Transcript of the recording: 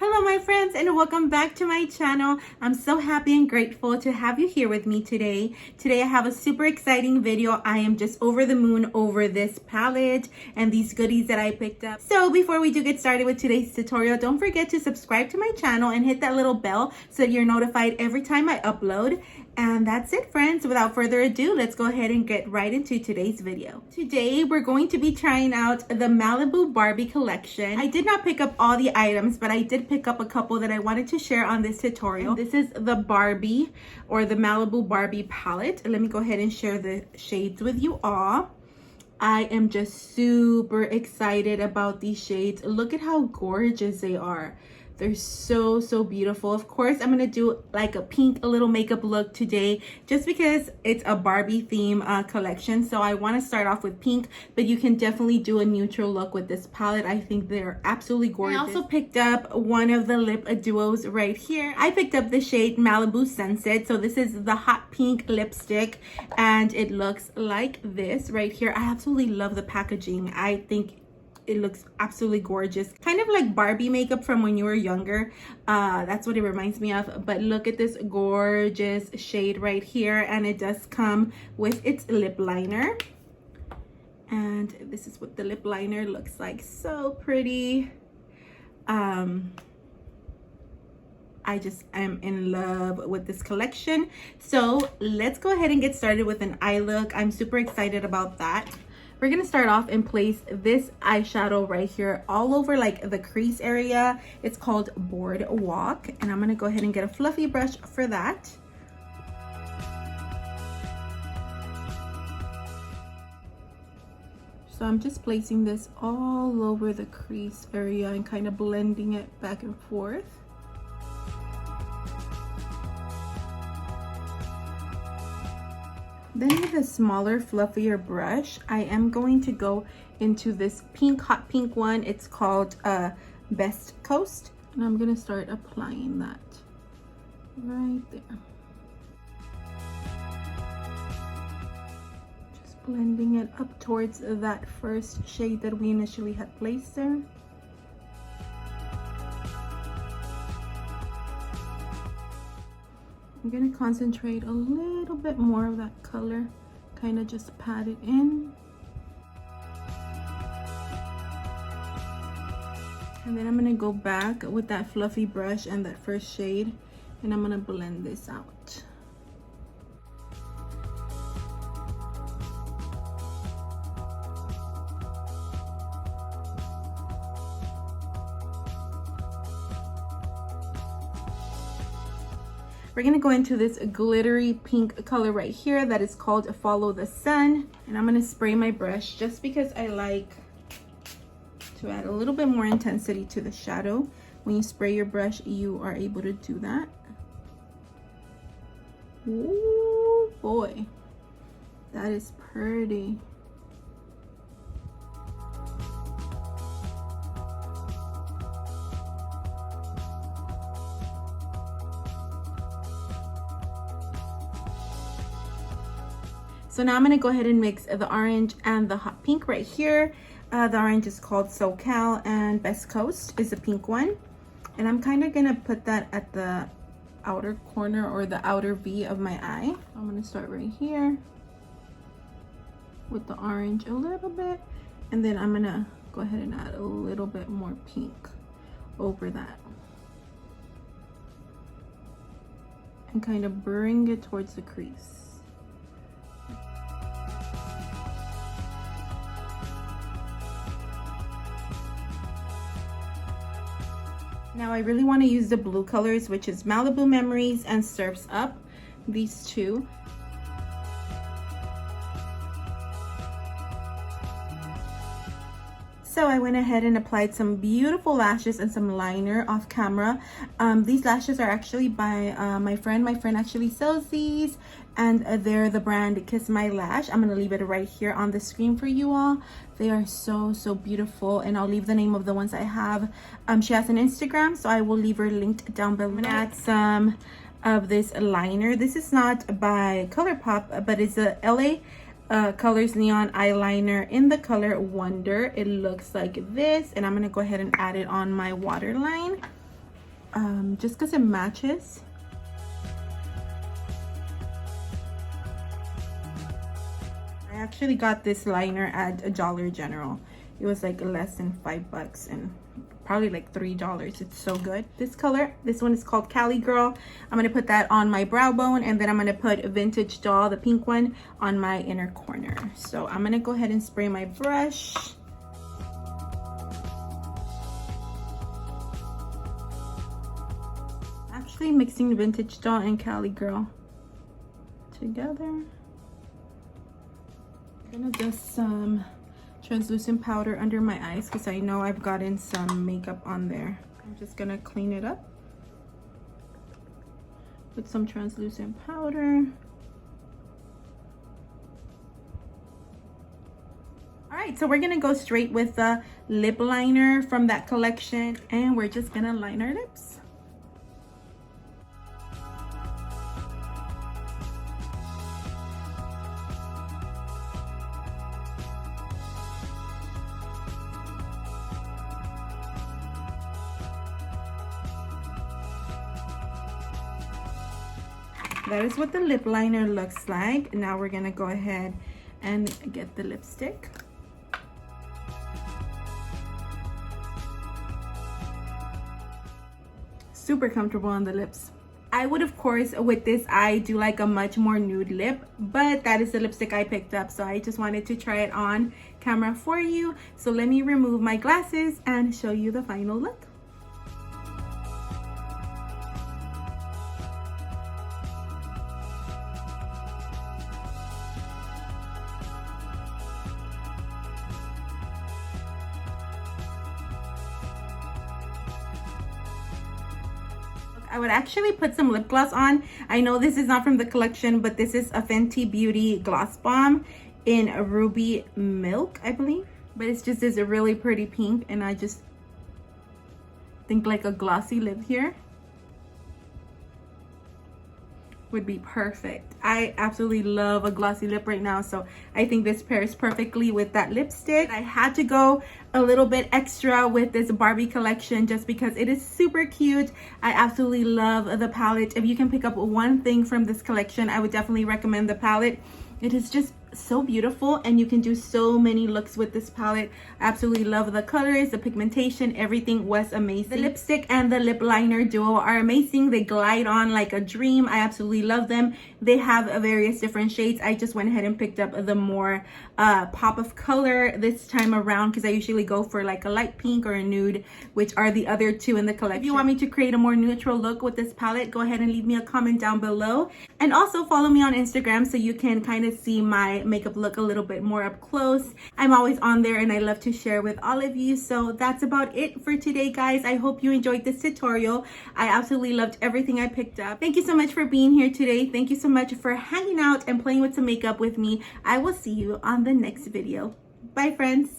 Hello my friends, and welcome back to my channel. I'm so happy and grateful to have you here with me today. Today I have a super exciting video. I am just over the moon over this palette and these goodies that I picked up. So before we do get started with today's tutorial, don't forget to subscribe to my channel and hit that little bell so you're notified every time I upload. And that's it, friends. Without further ado, let's go ahead and get right into today's video. Today, we're going to be trying out the Malibu Barbie collection. I did not pick up all the items, but I did pick up a couple that I wanted to share on this tutorial. This is the Barbie or the Malibu Barbie palette. Let me go ahead and share the shades with you all. I am just super excited about these shades. Look at how gorgeous they are. They're so beautiful. Of course, I'm gonna do like a pink little makeup look today just because it's a Barbie theme collection. So I want to start off with pink, but you can definitely do a neutral look with this palette. I think they're absolutely gorgeous. I also picked up one of the lip duos right here. I picked up the shade Malibu Sunset. So this is the hot pink lipstick and it looks like this right here. I absolutely love the packaging. I think it looks absolutely gorgeous, kind of like Barbie makeup from when you were younger. That's what it reminds me of. But look at this gorgeous shade right here, and it does come with its lip liner, and this is what the lip liner looks like. So pretty. I just am in love with this collection. So let's go ahead and get started with an eye look. I'm super excited about that. We're gonna start off and place this eyeshadow right here all over like the crease area. It's called Boardwalk, and I'm gonna go ahead and get a fluffy brush for that. So I'm just placing this all over the crease area and kind of blending it back and forth. Then with a smaller, fluffier brush, I am going to go into this pink, hot pink one. It's called Best Coast. And I'm going to start applying that right there. Just blending it up towards that first shade that we initially had placed there. I'm going to concentrate a little bit more of that color, kind of just pat it in. And then I'm going to go back with that fluffy brush and that first shade, and I'm going to blend this out. We're gonna go into this glittery pink color right here that is called Follow the Sun. And I'm gonna spray my brush just because I like to add a little bit more intensity to the shadow. When you spray your brush, you are able to do that. Ooh, boy, that is pretty. So now I'm going to go ahead and mix the orange and the hot pink right here. The orange is called SoCal and Best Coast is the pink one. And I'm kind of going to put that at the outer corner or the outer V of my eye. I'm going to start right here with the orange a little bit. And then I'm going to go ahead and add a little bit more pink over that. And kind of bring it towards the crease. Now I really want to use the blue colors, which is Malibu Memories and Surfs Up, these two. So I went ahead and applied some beautiful lashes and some liner off camera. These lashes are actually by my friend. My friend actually sells these, and they're the brand Kiss My Lash. I'm gonna leave it right here on the screen for you all. They are so beautiful, and I'll leave the name of the ones I have. She has an Instagram, so I will leave her linked down below. I'm gonna add some of this liner. This is not by Colourpop, but it's a LA Colors Neon eyeliner in the color Wonder. It looks like this, and I'm gonna go ahead and add it on my waterline. just because it matches. I actually got this liner at a Dollar General. It was like less than $5 and probably like $3. It's so good. This color, this one is called Cali Girl. I'm gonna put that on my brow bone, and then I'm gonna put Vintage Doll, the pink one, on my inner corner. So I'm gonna go ahead and spray my brush. Actually mixing Vintage Doll and Cali Girl together. I'm gonna dust some translucent powder under my eyes because I know I've gotten some makeup on there. I'm just gonna clean it up. Put some translucent powder. All right, so we're gonna go straight with the lip liner from that collection, and we're just gonna line our lips. That is what the lip liner looks like. Now we're gonna go ahead and get the lipstick. Super comfortable on the lips. I would, of course, with this eye do like a much more nude lip, but that is the lipstick I picked up, so I just wanted to try it on camera for you. So let me remove my glasses and show you the final look. I would actually put some lip gloss on. I know this is not from the collection, but this is a Fenty Beauty Gloss Bomb in a Ruby Milk, I believe. But it's just this really pretty pink, and I just think like a glossy lip here would be perfect. I absolutely love a glossy lip right now, so I think this pairs perfectly with that lipstick. I had to go a little bit extra with this Barbie collection just because it is super cute. I absolutely love the palette. If you can pick up one thing from this collection, I would definitely recommend the palette. It is just so beautiful, and you can do so many looks with this palette. I absolutely love the colors, the pigmentation, everything was amazing. The lipstick and the lip liner duo are amazing. They glide on like a dream. I absolutely love them. They have various different shades. I just went ahead and picked up the more pop of color this time around because I usually go for like a light pink or a nude, which are the other two in the collection. If you want me to create a more neutral look with this palette, go ahead and leave me a comment down below, and also follow me on Instagram so you can kind of see my makeup look a little bit more up close. I'm always on there and I love to share with all of you. So that's about it for today, guys. I hope you enjoyed this tutorial. I absolutely loved everything I picked up. Thank you so much for being here today. Thank you so much for hanging out and playing with some makeup with me. I will see you on the next video. Bye, friends.